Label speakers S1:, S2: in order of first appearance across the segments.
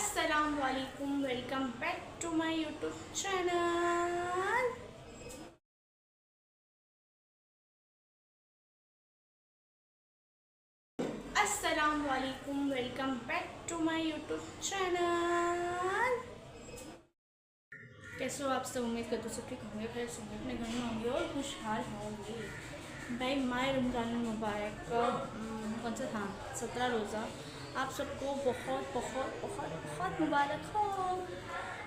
S1: अस्सलाम वालेकुम, welcome back to my YouTube channel. अस्सलाम वालेकुम, welcome back to my YouTube channel. कैसे हो आप सब? उम्मीद करते हो सब ठीक होंगे, फिर सब अपने घर में होंगे और खुशहाल होंगे। भाई माह रमज़ान मुबारक का कौन सा था 17 रोज़ा आप सबको बहुत बहुत बहुत बहुत मुबारक हो।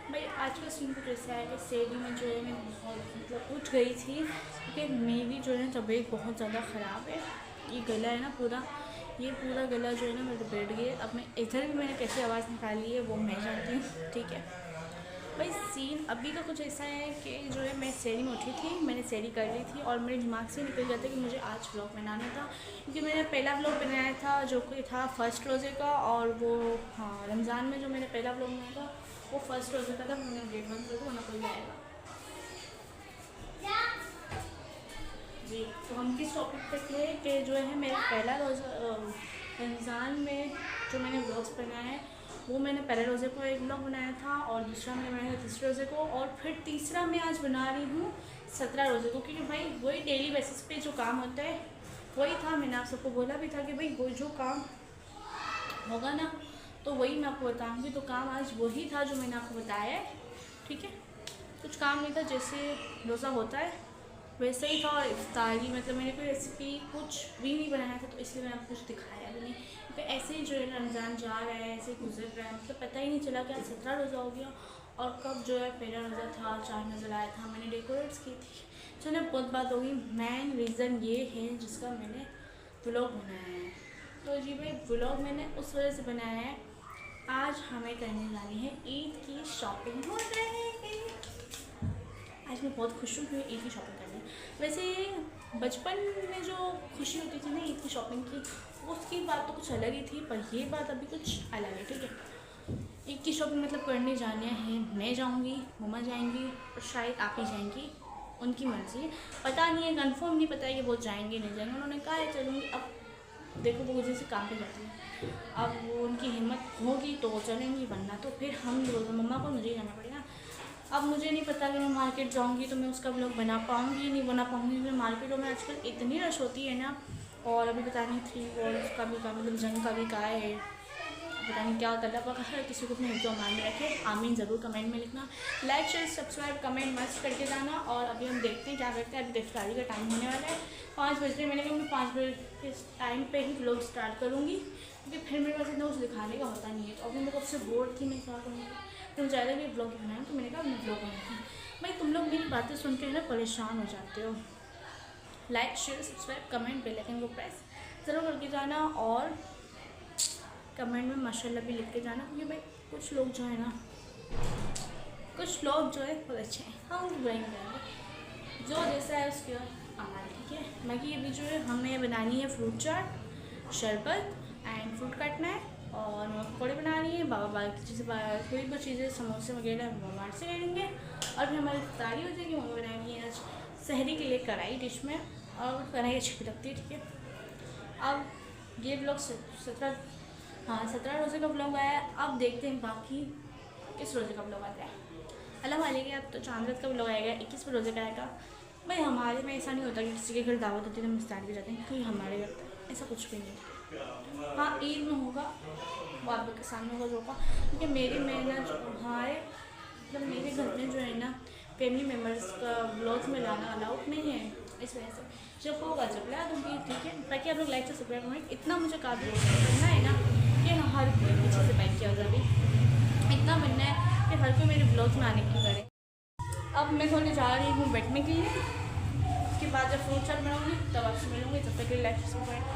S1: भाई आज का सीन कुछ ऐसा है कि सेहरी में जो है मैं बहुत मतलब उठ गई थी क्योंकि मेरी जो है तबीयत बहुत ज़्यादा ख़राब है। ये गला है ना ये पूरा गला जो है ना मेरे बैठ गया। अब मैं इधर भी मैंने कैसे आवाज़ निकाली है वो मैं जानती हूँ, ठीक है। भाई सीन अभी का कुछ ऐसा है कि जो है मैं सेहरी में उठी थी, मैंने सेहरी कर ली थी और मेरे दिमाग से निकल गया था कि मुझे आज व्लॉग बनाना था क्योंकि मैंने पहला व्लॉग बनाया था जो कि था फर्स्ट रोज़े का। और वो रमज़ान में जो मैंने पहला व्लॉग बनाया था वो फर्स्ट रोज़े का था। मैंने गेट बंद कर दिया वरना कोई आएगा जी। तो हम किस टॉपिक पे थे कि जो है मेरा पहला रोज़ा रमज़ान में जो मैंने व्लॉग्स बनाए हैं वो मैंने पहले रोज़े को एक व्लॉग बनाया था और दूसरा मैंने बनाया था तीसरे रोज़े को और फिर तीसरा मैं आज बना रही हूँ 17 रोज़े को क्योंकि भाई वही डेली बेसिस पे जो काम होता है वही था। मैंने आप सबको बोला भी था कि भाई वो जो काम होगा ना तो वही मैं आपको बताऊँगी। तो काम आज वही था जो मैंने आपको बताया है, ठीक है। कुछ काम नहीं था, जैसे रोज़ा होता है वैसे ही था। और इफ्तारी मतलब मैंने कोई रेसिपी कुछ भी नहीं बनाया था तो इसलिए मैंने आपको कुछ दिखाया भी नहीं। तो ऐसे ही जो है रमज़ान जा रहा है, ऐसे गुजर रहा है, मतलब पता ही नहीं चला कि आज 17 रोज़ा हो गया और कब जो है पहला रोज़ा था, चाँद नज़र आया था, मैंने डेकोरेट्स की थी। चलो बहुत बात होगी। मेन रीज़न ये है जिसका मैंने व्लॉग बनाया है। तो जी भाई व्लॉग मैंने उस वजह से बनाया है, आज हमें करने जानी है ईद की शॉपिंग। हो रही है आज मैं बहुत खुश हूँ क्योंकि ईद की शॉपिंग करनी। वैसे बचपन में जो खुशी होती थी ना ईद की शॉपिंग की उसकी बात तो कुछ अलग ही थी, पर ये बात अभी कुछ अलग है, ठीक है। ईद की शॉपिंग मतलब करने जाने हैं, मैं जाऊँगी, मम्मा जाएंगी और शायद आप ही जाएंगी, उनकी मर्ज़ी। पता नहीं है, कंफर्म नहीं पता है कि वो जाएंगे नहीं जाएंगे। उन्होंने कहा है चलूँगी। अब देखो वो जैसे काम पे जाती है, अब वो उनकी हिम्मत होगी तो वो चलेंगी वरना तो फिर हम मम्मा को मुझे जाना पड़ेगा। अब मुझे नहीं पता कि मैं मार्केट जाऊंगी तो मैं उसका व्लॉग बना पाऊंगी नहीं बना पाऊंगी क्योंकि मार्केटों में आजकल इतनी रश होती है ना। और अभी पता नहीं 3 वॉल्स का भी मतलब जंग का भी का है, पता नहीं क्या होता है। पर हर किसी को अपने हिस्सों मान में रखे। आमीन ज़रूर कमेंट में लिखना, लाइक शेयर सब्सक्राइब कमेंट मस्त करके जाना। और अभी हम देखते हैं क्या करते हैं। अभी इफ्तारी का टाइम होने वाला है 5 बजे। मैंने कहा मैं 5 बजे के टाइम पे ही व्लॉग स्टार्ट करूँगी क्योंकि फिर मेरे पास इतना कुछ दिखाने का होता नहीं है। तो अभी मैं कब से बोर्ड थी, मैं क्या करूँगी, तुम ज़्यादा भी ब्लॉग बनाएं तो मैंने कहा मैं ब्लॉग बनाती हूँ। भाई तुम लोग मेरी बातें सुन के ना परेशान हो जाते हो। Like share subscribe comment bell icon को प्रेस ज़रूर करके जाना और कमेंट में माशाल्लाह भी लिख के जाना क्योंकि भाई कुछ लोग जो है ना कुछ लोग जो है बहुत अच्छे हैं, हम बुराई नहीं करेंगे, जो जैसा है उसके हमारे, ठीक है। बाकी अभी जो है हमें बनानी है फ्रूट चाट, शरबत एंड फ्रूट काटना है और पकौड़े बना रही है। बाबा की चीज़ें कोई भी चीज़ें समोसे वगैरह बाहर से ले लेंगे और फिर हमारी इफ्तारी हो जाएगी। मम्मी बनाएंगी आज सहरी के लिए कढ़ाई डिश में और कढ़ाई अच्छी लगती है, ठीक है। अब ये ब्लॉग 17 रोज़े का ब्लॉग आया है। अब देखते हैं बाकी किस रोज़े का ब्लॉग आता है। अल्लाह वालेगी अब तो चांद का ब्लॉग आएगा, 21वें रोज़े का आएगा। भाई हमारे में ऐसा नहीं होता कि किसी के घर दावत होती है तो हम इफ्तार भी जाते हैं, क्योंकि हमारे घर ऐसा कुछ भी नहीं। हाँ ईद में होगा वो आप के सामने होगा जो होगा, क्योंकि मेरे में ना जो हमारे मतलब मेरे घर में जो है ना फैमिली मेम्बर्स का ब्लॉग्स में लाना अलाउड नहीं है। इस वजह से जब होगा जब ला दूँगी, ठीक है। ताकि आप लोग लाइक से सब्सक्राइब करें, इतना मुझे काबिल करना है ना कि हर कोई पीछे से बाइक किया जाए, इतना बनना है कि हर कोई मेरे ब्लॉग्स में आने की करे। अब मैं थोड़ी जा रही हूँ बैठने के लिए, उसके बाद जब फ्रूट चाट बनाऊँगी तब आपसे मिलूँगी। तब तक के लिए लाइक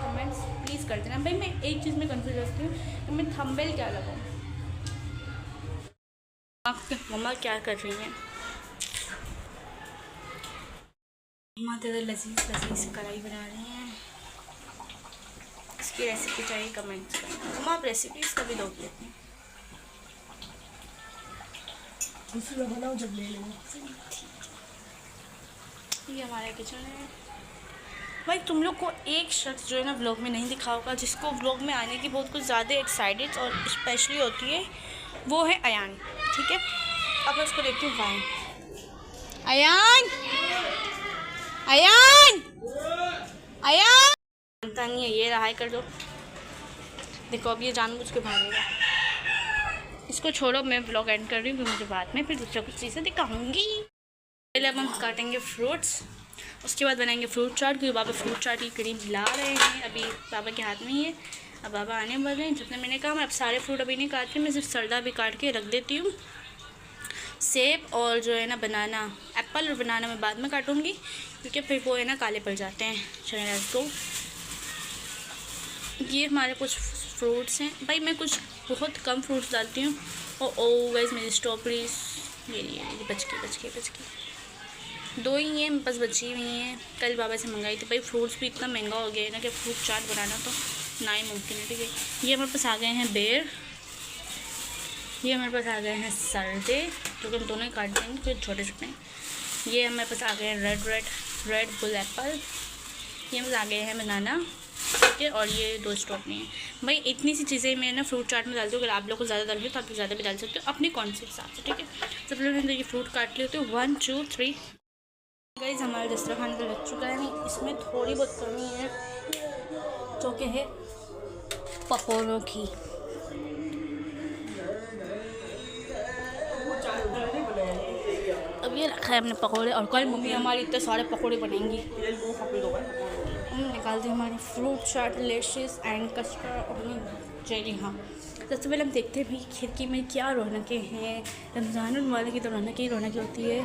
S1: कमेंट्स प्लीज़ कर देना। भाई मैं एक चीज़ में कंफ्यूज रहती हूँ कि मैं थंबनेल क्या लगाऊँ। आपके मम्मा क्या कर रही हैं? मम्मा तो लजीज लजीज कढ़ाई बना रही हैं। इसकी रेसिपी चाहिए कमेंट्स करना। मम्मा आप रेसिपीज़ कभी दोगी अपनी?
S2: दूसरा बनाओ जब ले लेंगे।
S1: ये हमारा किचन है। भाई तुम लोग को एक शख्स जो है ना व्लॉग में नहीं दिखा होगा जिसको व्लॉग में आने की बहुत कुछ ज़्यादा एक्साइटेड और स्पेशली होती है, वो है अयान, ठीक है। अब मैं उसको देखती हूँ वाइन। अयान, अयान, अयान, जानता नहीं है ये रहा कर दो। देखो अब ये जानबूझ के भागेगा। इसको छोड़ो, मैं व्लॉग एंड कर रही हूँ क्योंकि मुझे बाद में फिर दूसरा कुछ चीज़ें दिखाऊंगी। पहले अब हम काटेंगे फ्रूट्स, उसके बाद बनाएंगे फ्रूट चाट, क्योंकि बाबा फ्रूट चाट की क्रीम ला रहे हैं। अभी बाबा के हाथ में ही है, अब बाबा आने वाले हैं। जितने मैंने कहा मैं अब सारे फ्रूट अभी नहीं काटती, मैं सिर्फ सरदा भी काट के रख देती हूँ। सेब और जो है ना बनाना, एप्पल और बनाना मैं बाद में काटूँगी, क्योंकि फिर वो है ना काले पड़ जाते हैं। चलिए इसको, ये हमारे कुछ फ्रूट्स हैं भाई। मैं कुछ बहुत कम फ्रूट्स डालती हूँ। और ओ गाइस मेरी स्ट्रॉबेरीज ये लिए बच गई 2 ही हैं मेरे पास बची हुई हैं, कल बाबा से मंगाई थी। भाई फ्रूट्स भी इतना महंगा हो गया है ना कि फ्रूट चाट बनाना तो ना ही मुमकिन है, ठीक है। ये हमारे पास आ गए हैं बेर, ये हमारे पास आ गए हैं सरदे, जो कि हम दोनों ही काट देंगे फिर छोटे छोटे। ये हमारे पास आ गए हैं रेड बुल एप्पल, ये हमारे आ गए हैं बनाना, ठीक है। और ये 2 स्ट्रॉबेरी हैं। भाई इतनी सी चीज़ें मैं ना फ्रूट चाट में डालती हूँ। अगर आप लोग को ज़्यादा डालते हो तो आप ज़्यादा भी डाल सकते हो, अपने कौन से हिसाब से, ठीक है। सब लोग ये फ्रूट काट लेते हो 1 2 3। गाइस हमारा दस्तरखान पे लग चुका है। इसमें थोड़ी बहुत कमी है जो कि है पकौड़ों की। अब ये रखा है हमने पकौड़े, और कल मम्मी हमारी इतने सारे पकौड़े बनेंगी। हम निकाल दिए हमारे fruit chaat, lashes and custard और जेली। हाँ, सबसे पहले हम देखते हैं भाई खिड़की में क्या रौनकें हैं। रमज़ान वाले की तो रौनक ही रौनक होती है।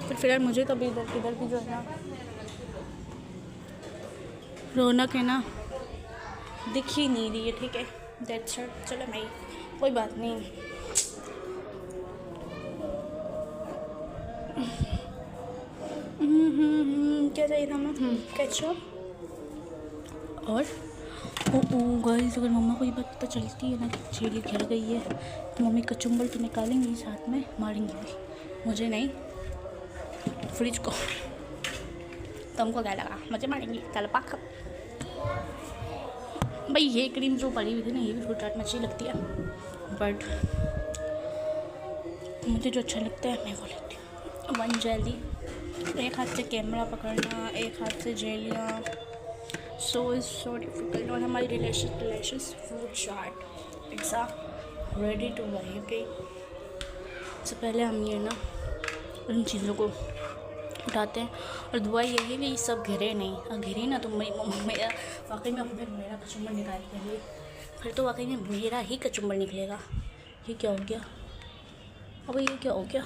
S1: तो फिलहाल मुझे तो अभी इधर भी जो है ना रौनक है ना दिख ही नहीं रही है, ठीक है। That's it. चलो भाई कोई बात नहीं। क्या चाहिए था हमें? केचप। और गाइस अगर मम्मा को ये बात पता चलती है ना कि चीली घर गई है तो मम्मी कचुम्बल तो निकालेंगी, साथ में मारेंगी भी, मुझे नहीं फ्रिज को। तुमको क्या लगा मुझे मारेंगी? चल पाक। भाई ये क्रीम जो पड़ी हुई थी ना, ये भी फ्रूट चाट में अच्छी लगती है, बट मुझे जो अच्छा लगता है मैं वो लेती हूँ। 1 जेली, एक हाथ से कैमरा पकड़ना, एक हाथ से जेलियाँ, सो डिफिकल्ट। और हमारी delicious fruit chaat it's ready two by, okay. सबसे पहले हम ये ना उन चीज़ों को उठाते हैं, और दुआ यही है कि ये सब घिरे नहीं। और घिरे ना तो मेरी मम्मा मेरा वाकई में मेरा कचुम्बर निकाल देंगे, फिर तो वाकई में मेरा ही कचुम्बर निकलेगा। ये क्या हो गया? अब ये क्या हो गया?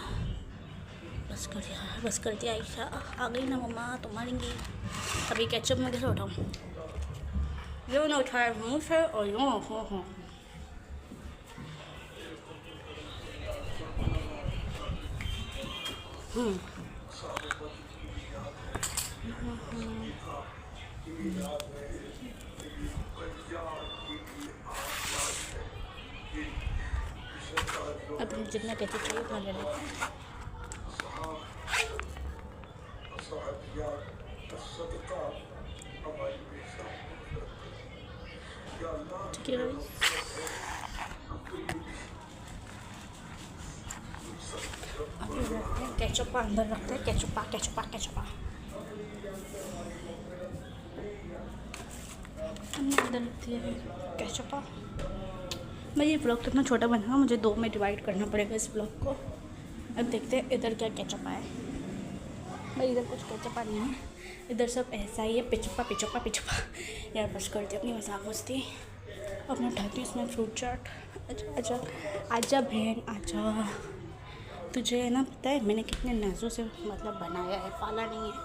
S1: बस कर दिया, बस कर दिया। आयशा आ गई ना मम्मा तो मारेंगी। अभी केचप में कैसे उठाऊँ? यूँ ना उठाया मुँह से और यूँ हाँ। अब जितना केचप चाहिए उतना ले लेते हैं। ठीक है, अभी रखते हैं केचप अंदर, रखते हैं केचपा हमने अंदर रख दिया केचपा। मैं ये ब्लॉग कितना छोटा बना, मुझे 2 में डिवाइड करना पड़ेगा इस ब्लॉग को। अब देखते हैं इधर क्या केचपा है। भाई इधर कुछ केचपा नहीं है, इधर सब ऐसा ही है, पिचपा। यार बस करती अपनी मजाक मस्ती। अब मैं उठाती हूँ इसमें फ्रूट चाट। आजा बहन आजा। तुझे है ना पता है मैंने कितने नाजों से मतलब बनाया है, पाला नहीं है।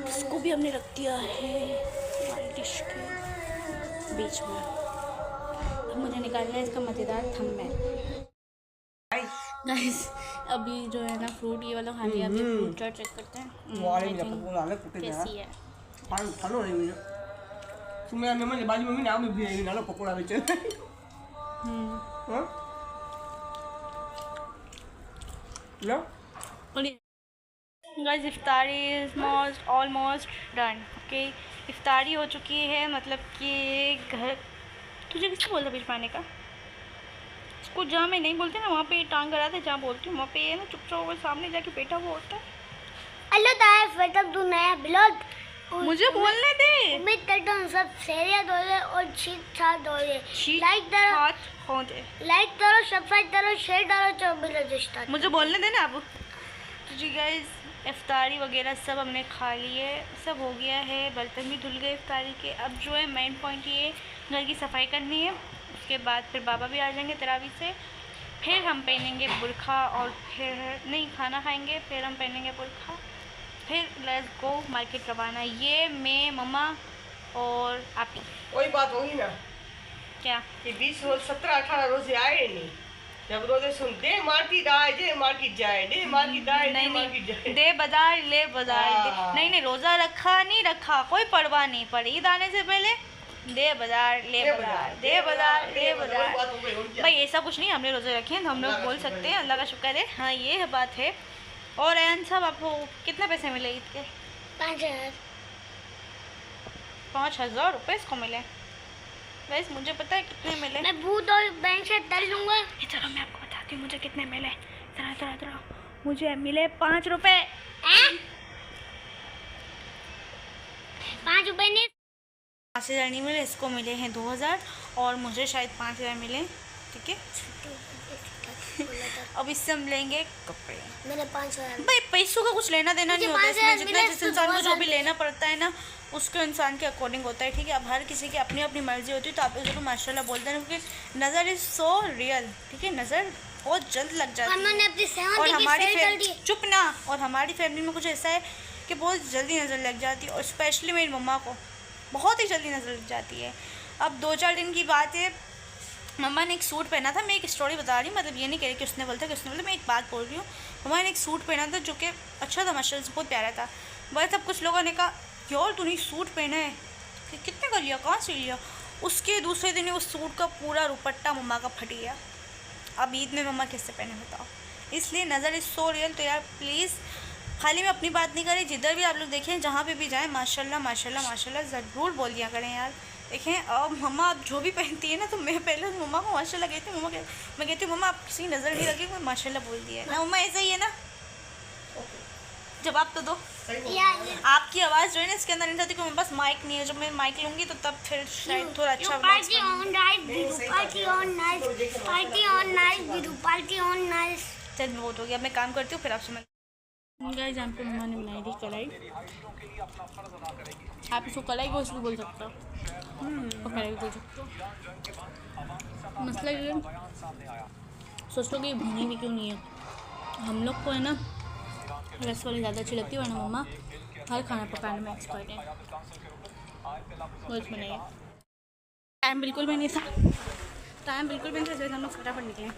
S1: इसको भी हमने रख दिया है हमारी डिश के बीच में। अब मुझे निकालना है इसका मज़ेदार थंबनेल। गाइस अभी जो है ना फ्रूट ये वाला खा लिया, अभी फ्रूट चाट चेक करते हैं कैसी है। गाइस इफ्तारी इज़ ऑलमोस्ट डन, ओके। इफ्तारी हो चुकी है, मतलब कि घर तुझे किसने बोला भिजवाने का? इसको जहाँ मैं नहीं बोलती ना वहाँ पे टांग कराते, जहाँ बोलती हूँ वहाँ पे ये ना चुपचाप वो सामने जाके बैठा हुआ होता है।
S3: हेलो गाइस, वेलकम टू नया ब्लॉग।
S1: मुझे बोलने दे।
S3: उम्मीद करता हूँ सब खैरियत हो रहे और ठीक ठाक हो रहे। लाइक करो, सब्सक्राइब करो, शेयर करो, तो मिलो।
S1: मुझे बोलने देना अब। तो जी गाइस, इफ्तारी वगैरह सब हमने खा लिए, सब हो गया है, बर्तन भी धुल गए इफ्तारी के। अब जो है मेन पॉइंट ये घर की सफाई करनी है। उसके बाद फिर बाबा भी आ जाएंगे तरावी से, फिर हम पहनेंगे बुर्खा और फिर नहीं खाना खाएंगे, फिर हम पहनेंगे बुर्खा, फिर लेट्स गो मार्केट रवाना। ये मैं, मम्मा और आपी।
S2: वही बात होगी ना
S1: क्या
S2: कि 20 रोज 17-18 रोजे आए नहीं, जब रोजे सुन दे मार्केट आए, दे मार्केट जाए, दे मार्केट आए, दे मार्केट जाए,
S1: दे बाजार ले बाजार दे। नहीं रोज़ा रखा नहीं रखा कोई परवाह नहीं, पर ईद आने से पहले दे बाजार ले बाजार, दे बाजार ले बाजार। भाई ऐसा कुछ नहीं, हमने रोज़े रखे हैं तो हम लोग बोल सकते हैं, अल्लाह का शुक्र है। हाँ ये बात है। और अयान साहब आपको कितने पैसे मिले ईद के?
S3: 5000।
S1: 5000 रुपये इसको मिले। वैसे मुझे पता है कितने मिले।
S3: मैं बूथ और बैंक से कर लूँगा।
S1: चलो मैं आपको बताती हूँ मुझे कितने मिले। जरा मुझे मिले 5 रुपये।
S3: 5 रुपये नहीं,
S1: 5000 नहीं मिले, इसको मिले हैं 2000 और मुझे शायद 5000 मिले। ठीक है, अब इससे हम लेंगे कपड़े।
S3: मैंने 5000।
S1: भाई पैसों का कुछ लेना देना नहीं होता है इसमें, जितना जिस इंसान को जो भी
S3: 2000
S1: लेना पड़ता है ना उसके इंसान के अकॉर्डिंग होता है। ठीक है, अब हर किसी की अपनी अपनी मर्जी होती है, तो आप लोग जरूर माशाल्लाह बोलते हैं क्योंकि नज़र इज़ सो रियल। ठीक है, नज़र बहुत जल्द लग जाती है। और हमारी चुप ना, और हमारी फैमिली में कुछ ऐसा है कि बहुत जल्दी नज़र लग जाती है, और स्पेशली मेरी मम्मा को बहुत ही जल्दी नज़र लग जाती है। अब 2-4 दिन की बात है, मम्मा ने एक सूट पहना था। मैं एक स्टोरी बता रही हूँ, मतलब ये नहीं कह रही कि उसने बोला था कि उसने बोला, मैं एक बात बोल रही हूँ। मम्मा ने एक सूट पहना था जो कि अच्छा था माशाल्लाह से, बहुत प्यारा था। बस अब कुछ लोगों ने कहा यार तूने सूट पहना है, कितने का लिया, कहाँ से लिया? उसके दूसरे दिन उस सूट का पूरा दुपट्टा मम्मा का फट गया। अब ईद में मम्मा कैसे पहने बताओ? इसलिए नज़र इज़ सो रियल। तो यार प्लीज़ खाली मैं अपनी बात नहीं करी, जिधर भी आप लोग देखें, जहाँ पे भी जाएं, माशाल्लाह माशाल्लाह माशाल्लाह ज़रूर बोल दिया करें यार। देखें अब मम्मा आप जो भी पहनती है ना, तो मैं पहले मम्मा को माशाल्लाह कहती हूँ। मैं कहती हूँ मम्मा आप किसी की नज़र नहीं लगी, कोई माशाल्लाह बोल दिया है ना मम्मा, ऐसा ही है ना? जवाब तो दो। आपकी आवाज़ जो है ना इसके अंदर नहीं जाती, क्योंकि मेरे पास माइक नहीं है। जब मैं माइक लूँगी तो तब फिर शायद थोड़ा अच्छा चल मैं वो तो गया, मैं काम करती हूँ फिर आपसे मैं। गाइस यहाँ पे मम्मा ने बनाई थी कढ़ाई। आप इसको कढ़ाई को इसलिए बोल सकते हो और कढ़ाई बोल सकते हो। मसला ये सोच लो कि भुनी भी क्यों नहीं है। हम लोग को है ना रस वाली ज़्यादा अच्छी लगती है, वरना मम्मा हर खाना पकाने में एक्सपर्ट है। वो इसमें नहीं है। टाइम बिल्कुल भी नहीं था, टाइम बिल्कुल भी नहीं था, जैसे हम लोग फटाफट निकले।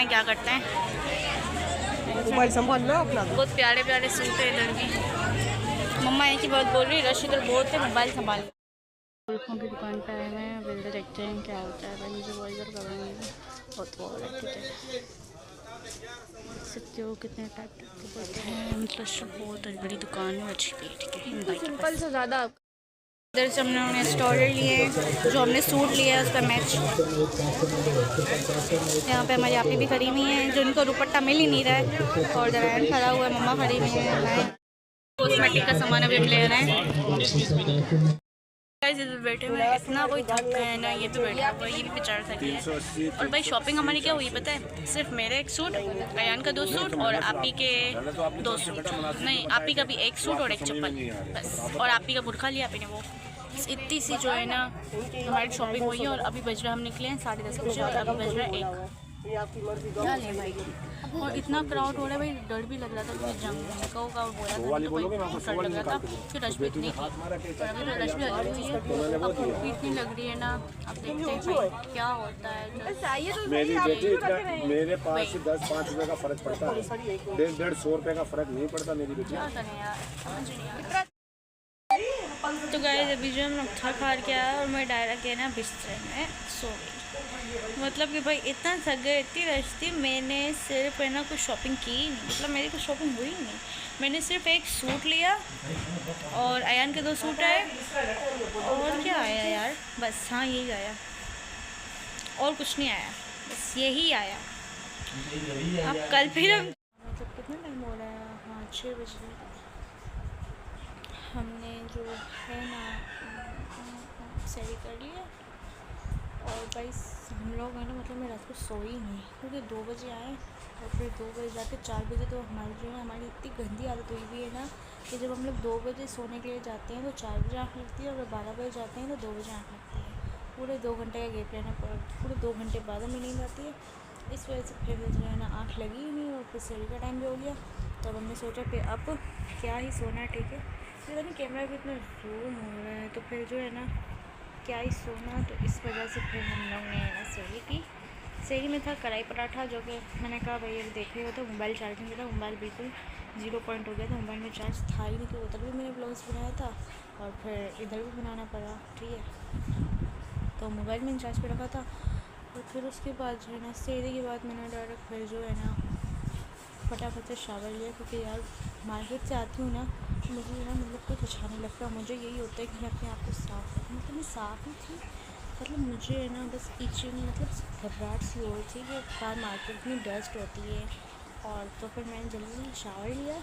S1: क्या करते हैं,
S2: मोबाइल संभालना अपना।
S1: बहुत प्यारे प्यारे सूट है इधर भी। मम्मा एक ही बात बोल रही, रश इधर बहुत है, मोबाइल संभाल। बुल्कों की दुकान पे आए हुए हैं, बिल्डर देखते हैं क्या होता है। भाई मुझे वो इधर कर रहे हैं, बहुत वो है। ठीक है, देख सकते हो कितने टाइप के बोलते हैं, मतलब बहुत बड़ी दुकान है, अच्छी भी है। ठीक है, सिंपल से ज़्यादा। इधर से हमने स्टॉल लिए, जो हमने सूट लिया है उसका मैच। यहाँ पे हमारी आपी भी खड़ी हुई हैं, जो इनको दुपट्टा मिल ही नहीं रहा है, और दरायन खड़ा हुआ है, मम्मा खड़ी हुई है। कॉस्मेटिक का सामान अभी हम ले रहे हैं। इधर बैठे हुए हैं, इतना कोई थक गया है ना, ये भी बैठा हुआ है, ये भी बेचारा थक गया है। और भाई शॉपिंग हमारी क्या हुई पता है? सिर्फ मेरे एक सूट, अयान का 2 सूट और आपी के 2 सूट, नहीं आपी का भी 1 सूट और 1 चप्पल बस, और आपी का बुर्खा लिया आपी ने। वो इतनी सी जो है ना हमारी शॉपिंग हुई है। और अभी बज रहा, हम निकले हैं 10:30 बजे और अभी बज रहा है 1। क्या लें भाई, और इतना क्राउड हो रहा है भाई, डर भी लग रहा था क्योंकि जंग का बोला था, तो डर लग रहा था कि रश भी इतनी थी, और अभी तो रश भी लगी हुई है। अब भूख इतनी लग रही है ना, अब देखते हैं भाई क्या होता है।
S4: मेरी बेटी मेरे पास 10-5 रुपये का फ़र्क पड़ता है, 150-150 रुपये का फ़र्क नहीं पड़ता मेरी बेटी।
S1: क्या करें यार, समझ नहीं आ रहा। तो गाइस अभी जो हम लोग थक हार के आया और मैं डायरेक्ट गया ना बिस्तर में सो गई। मतलब कि भाई इतना थक गए, इतनी रश थी। मैंने सिर्फ है ना कुछ शॉपिंग की नहीं, मतलब मेरी कुछ शॉपिंग हुई नहीं। मैंने सिर्फ एक सूट लिया और अयान के 2 सूट आए और क्या आया यार, बस हाँ यही आया और कुछ नहीं आया, बस यही आया। अब कल फिर हम मतलब कितना टाइम हो रहा है, हाँ 6 बजे हमने जो है ना सही कर लिया। और भाई हम लोग है ना मतलब मैं रात को सोई नहीं क्योंकि 2 बजे आए और फिर 2 बजे जाके 4 बजे तो हमारी जो है हमारी इतनी गंदी आदत हुई हुई है ना कि जब हम लोग 2 बजे सोने के लिए जाते हैं तो 4 बजे आँख लगती है और जब 12 बजे जाते हैं तो 2 बजे आँख लगती है। पूरे 2 घंटे का गैप लेना पड़ा, पूरे 2 घंटे बाद हमें नींद आती है। इस वजह से फिर जो है ना आँख लगी ही नहीं और फिर सही का टाइम भी हो गया। तो हमने सोचा फिर अब क्या ही सोना, ठीक है पता नहीं कैमरा भी इतना जूम हो रहा है तो फिर जो है ना क्या ही सोना। तो इस वजह से फिर हम लोग ने ना सही की। सही में था कढ़ाई पराठा, जो कि मैंने कहा भाई अब देख रहे हो तो मोबाइल चार्जिंग में था, मोबाइल बिल्कुल 0 पॉइंट हो गया था, मोबाइल में चार्ज था ही नहीं। तो उधर भी मैंने ब्लॉग्स बनाया था और फिर इधर भी बनाना पड़ा, ठीक है। तो मोबाइल में चार्ज पे रखा था और फिर उसके बाद जो है ना सही के बाद मैंने डायरेक्ट फिर जो है ना फटाफट से शावर लिया क्योंकि यार मार्केट से आती हूँ ना मुझे ना मतलब कुछ अच्छा नहीं लगता। मुझे यही होता है कि मैं अपने आप को साफ रखूँ, मतलब मैं साफ ही थी, मतलब मुझे है ना बस इचिंग मतलब घबराहट सी हो रही थी कि बाहर मार्केट में डस्ट होती है। और तो फिर मैंने जल्दी शावर लिया,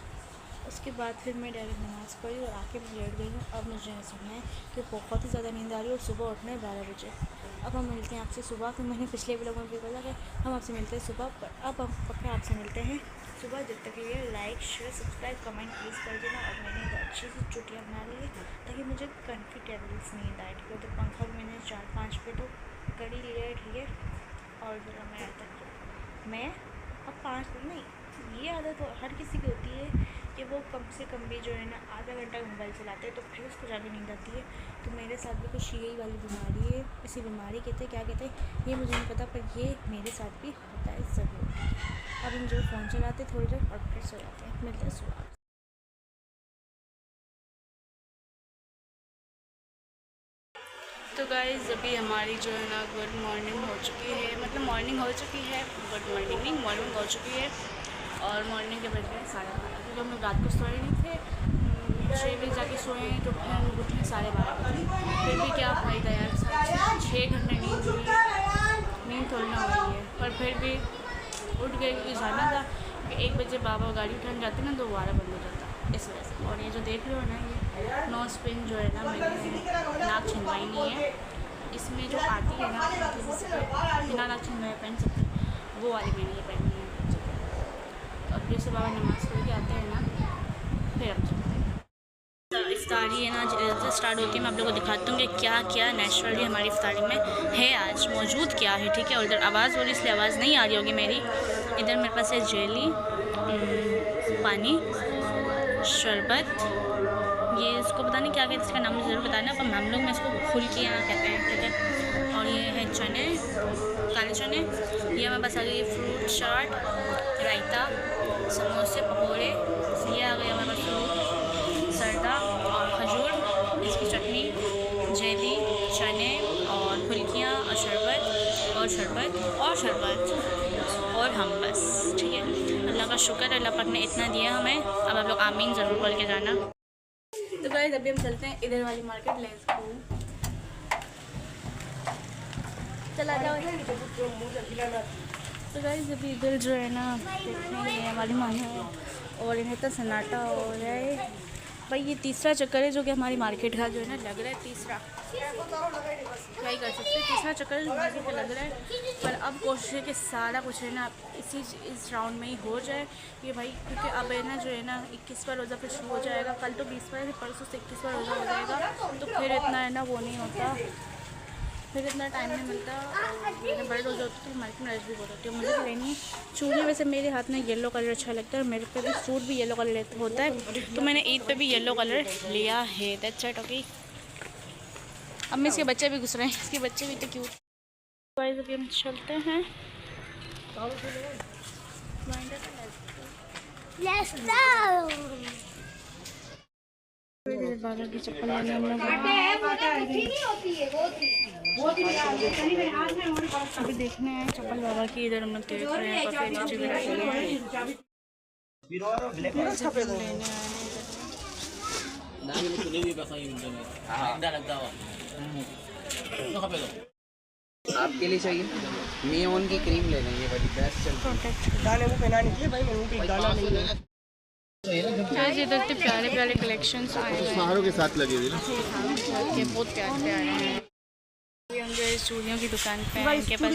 S1: उसके बाद फिर मैं डायरेक्ट नमाज़ पढ़ी और आके मैं लेट गई हूँ। अब मुझे सुनना है कि बहुत ही ज़्यादा नींद आ रही है और सुबह उठना है 12 बजे। अब हम मिलते हैं आपसे सुबह, तो मैंने पिछले व्लॉग में भी बोला कि हम आपसे मिलते हैं सुबह, पर अब हम पक्का आपसे मिलते हैं सुबह। जब तक के लिए like share subscribe comment please कर देना। और मैंने एक अच्छी सी चुटियाँ बना ली है ताकि मुझे कंफर्टेबल नींद आए, ठीक है। तो पंखा भी मैंने 4-5 पे तो कर ही लिया है, ठीक है। और ज़रा मैं तक मैं अब 5 दिन नहीं, ये आदत हर किसी की होती है कि वो कम से कम भी जो है ना आधा घंटा मोबाइल चलाते हैं तो फिर उसको जाके नींद आती है। तो मेरे साथ भी कुछ यही वाली बीमारी है, इसी बीमारी कहते हैं क्या कहते हैं ये मुझे नहीं पता, पर ये मेरे साथ भी होता है ज़रूर। अब हम जो फ़ोन चलाते थोड़ी देर और फिर सो जाते हैं। मिलते हैं सुबह। तो गाइस अभी हमारी जो है ना गुड मॉर्निंग हो चुकी है, मतलब मॉर्निंग हो चुकी है, गुड मॉर्निंग नहीं मॉर्निंग हो चुकी है। और मॉर्निंग के बज गए 12:30 क्योंकि हम लोग रात को सोए नहीं थे, 6 बजे जाके सोए तो फिर हम उठे 12:30 बजे। फिर भी क्या फ़ायदा यार, 6 घंटे नींद थोड़ी ना हुई है, पर फिर भी उठ गए क्योंकि जाना था। 1 बजे बाबा गाड़ी उठाने जाते ना तो 12 बंद हो जाता इस वजह से। और ये जो देख रहे हो ना ये नोज पिन जो है ना मैंने नाक छिनवाई नहीं है, इसमें जो आती है ना मतलब बिना नाक छिनवाए पहन सकते वो वाली मैंने ये पहनी है। और फिर से बाबा नमाज़ पढ़ के आते हैं ना फिर हम चलते हैं। इफ्तारी है ना जैसे स्टार्ट होती है, मैं आप लोगों को दिखाती हूँ कि क्या क्या नेचुरली हमारी इफ्तारी में है, आज मौजूद क्या है, ठीक है। और इधर आवाज़ हो रही इसलिए आवाज़ नहीं आ रही होगी मेरी। इधर मेरे पास है जेली, पानी, शरबत, ये इसको पता नहीं क्या कहते हैं, इसका नाम ज़रूर बताना, पर हम लोग में इसको फुल्कियाँ कहते हैं, ठीक है। और ये है चने, काले चने, ये हमारे पास आ गई फ्रूट चाट, रायता, समोसे, पकौड़े, ये आ गया हमारे पास फ्रूट सरदा और खजूर, इसकी चटनी, जेली, चने और फुल्कियाँ और शरबत और शरबत और शरबत और हम बस, ठीक है। अल्लाह का शुक्र, अल्लाह पाक ने इतना दिया हमें। अब आप लोग आमीन ज़रूर बोल के जाना। तो गाइस अभी हम चलते हैं इधर वाली मार्केट, लेट्स गो। चला जाओ। तो गाइस अभी इधर जो है ना देखने ये हमारी माँ है और इन्हें तो सन्नाटा हो रहा है भाई। ये तीसरा चक्कर है जो कि हमारी मार्केट का जो है ना लग रहा है, तीसरा क्या ही कर सकते हैं, तीसरा चक्कर जो मार्केट का लग रहा है। पर अब कोशिश है कि सारा कुछ है ना इस राउंड में ही हो जाए ये भाई, क्योंकि अब है ना जो है ना 21वां रोज़ा फिर शुरू हो जाएगा। कल तो 20वां है, परसों से 21वां रोज़ा हो जाएगा, तो फिर इतना है ना वो नहीं होता, फिर इतना टाइम नहीं मिलता। और मेरे बड़े रोज़े होते तो मार्केट में रश भी बहुत होती है। मुझे भी लेनी है चूड़ियाँ, वैसे मेरे हाथ में येलो कलर अच्छा लगता है और मेरे पे भी सूट भी येलो कलर होता है, तो मैंने ईद पे भी येलो कलर लिया है। That's it, okay. अब मैं इसके बच्चे भी घुस रहे हैं, इसके बच्चे भी तो क्यूट। गाइस अभी हम चलते हैं।
S3: Let's go.
S1: बाबा की चप्पल लेने हम लोग अभी देखने हैं चप्पल बाबा की। इधर हम लोग देख रहे हैं काफी नीचे भी रखी है।
S5: आपके लिए चाहिए मियोन की क्रीम ले लेंगे, बड़ी बेस्ट चलती है।
S2: दाने मुँह पहनाने के लिए भाई मेरे मुँह पे दाना नहीं है।
S1: गाइस इधर इतने प्यारे प्यारे कलेक्शंस आए हैं
S4: सहारों के साथ लगी हुई ना,
S1: बहुत प्यारे प्यारे हैं। अभी हम जो है चूड़ियों की दुकान पे हैं, इनके पास